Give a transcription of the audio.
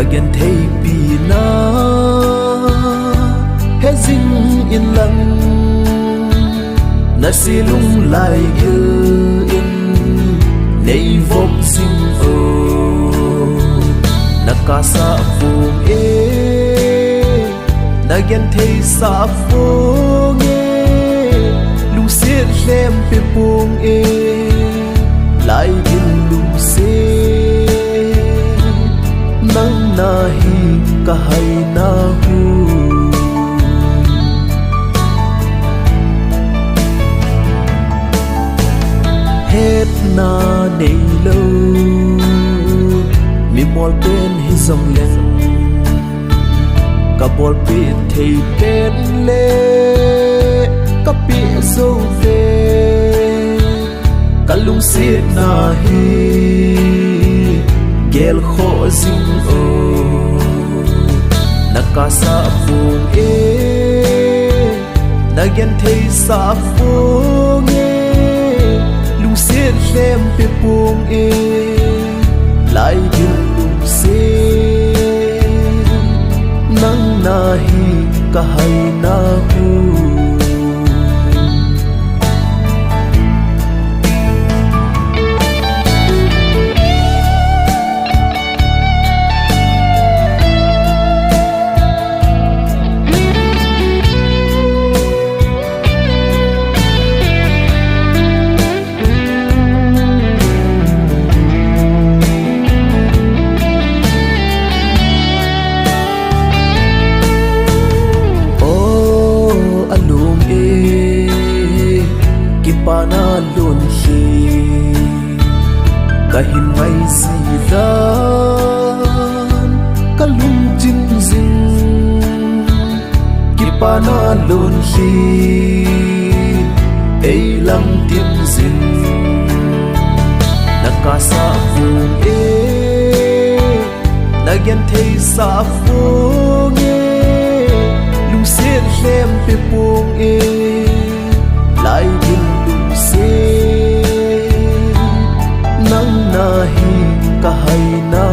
nagenthei pi na he jing in lang na silung laigil in nei vok jing o Naka sa ponge nagenthei sa ponge lungset hlem pe ponge laigil lungset nang nahi kahai na hu het na nei lo mi mol pen hi som leng ka bol pi thei pen le ka pi zo ve kalung sit na hi gel kho jing o Naka sa ponge nagenthei sa ponge lungset hlem pe ponge laigil lungset nang nahi kahai na hu pana lun hi kahin ngai zidan kalung jing ki pana lun hi ei lam tim zin Naka sa ponge nagenthei sa ponge lungset hlem pe ponge laigil nang nahi kahai na